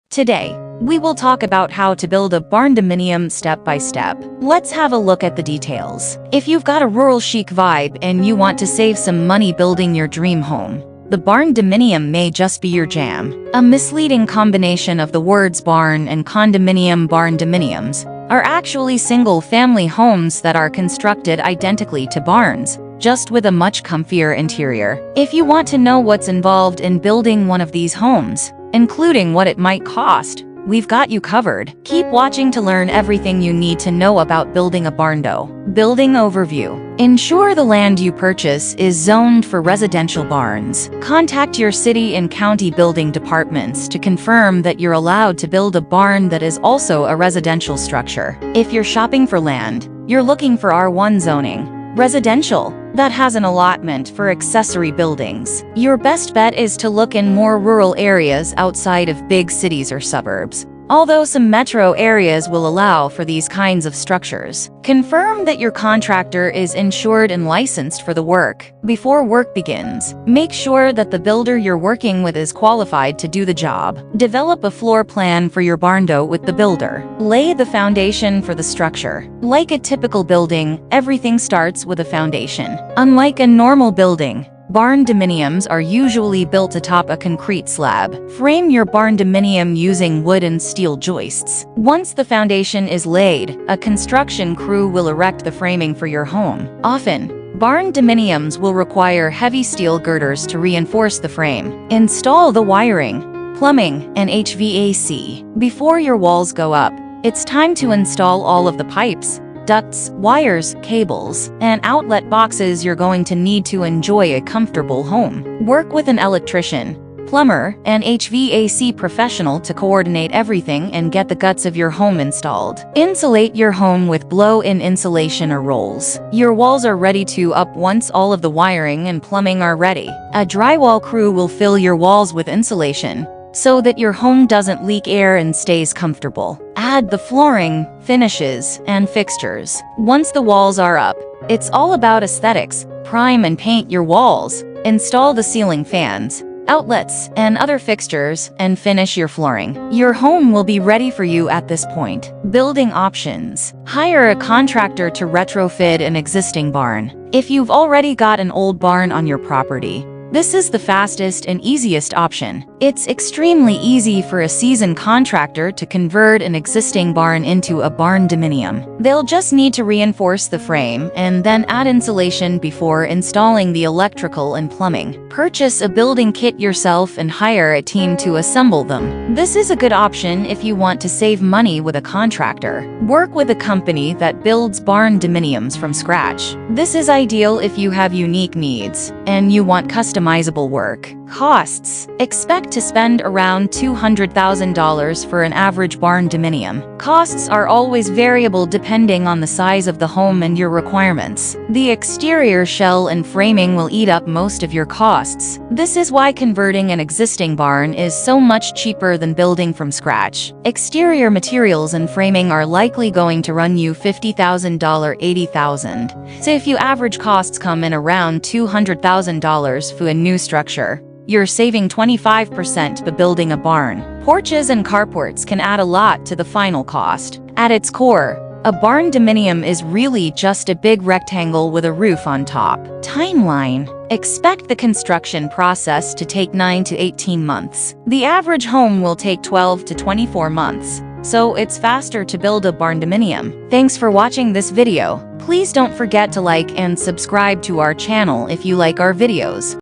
Today, we will talk about how to build a barndominium step by step. Let's have a look at the details. If you've got a rural chic vibe and you want to save some money building your dream home, the barndominium may just be your jam. A misleading combination of the words barn and condominium. Barndominiums are actually single-family homes that are constructed identically to barns, just with a much comfier interior. If you want to know what's involved in building one of these homes, including what it might cost, we've got you covered. Keep watching to learn everything you need to know about building a barndo. Building overview. Ensure the land you purchase is zoned for residential barns. Contact your city and county building departments to confirm that you're allowed to build a barn that is also a residential structure. If you're shopping for land, you're looking for R1 zoning. Residential, that has an allotment for accessory buildings. Your best bet is to look in more rural areas outside of big cities or suburbs, although some metro areas will allow for these kinds of structures. Confirm that your contractor is insured and licensed for the work before work begins. Make sure that the builder you're working with is qualified to do the job. Develop a floor plan for your barndo with the builder. Lay the foundation for the structure. Like a typical building, everything starts with a foundation. Unlike a normal building, barndominiums are usually built atop a concrete slab. Frame your barndominium using wood and steel joists. Once the foundation is laid, a construction crew will erect the framing for your home. Often, barndominiums will require heavy steel girders to reinforce the frame. Install the wiring, plumbing, and HVAC. Before your walls go up, it's time to install all of the pipes, ducts, wires, cables, and outlet boxes you're going to need to enjoy a comfortable home. Work with an electrician, plumber, and HVAC professional to coordinate everything and get the guts of your home installed. Insulate your home with blow-in insulation or rolls. Your walls are ready to up once all of the wiring and plumbing are ready. A drywall crew will fill your walls with insulation so that your home doesn't leak air and stays comfortable. Add the flooring, finishes, and fixtures. Once the walls are up, it's all about aesthetics. Prime and paint your walls. Install the ceiling fans, outlets, and other fixtures, and finish your flooring. Your home will be ready for you at this point. Building options. Hire a contractor to retrofit an existing barn. If you've already got an old barn on your property, this is the fastest and easiest option. It's extremely easy for a seasoned contractor to convert an existing barn into a barndominium. They'll just need to reinforce the frame and then add insulation before installing the electrical and plumbing. Purchase a building kit yourself and hire a team to assemble them. This is a good option if you want to save money with a contractor. Work with a company that builds barndominiums from scratch. This is ideal if you have unique needs and you want customizable work. Costs. Expect to spend around $200,000 for an average barndominium. Costs are always variable depending on the size of the home and your requirements. The exterior shell and framing will eat up most of your costs. This is why converting an existing barn is so much cheaper than building from scratch. Exterior materials and framing are likely going to run you $50,000, $80,000. So if your average costs come in around $200,000 for a new structure, you're saving 25% by building a barn. Porches and carports can add a lot to the final cost. At its core, a barndominium is really just a big rectangle with a roof on top. Timeline. Expect the construction process to take 9 to 18 months. The average home will take 12 to 24 months, so it's faster to build a barndominium. Thanks for watching this video. Please don't forget to like and subscribe to our channel if you like our videos.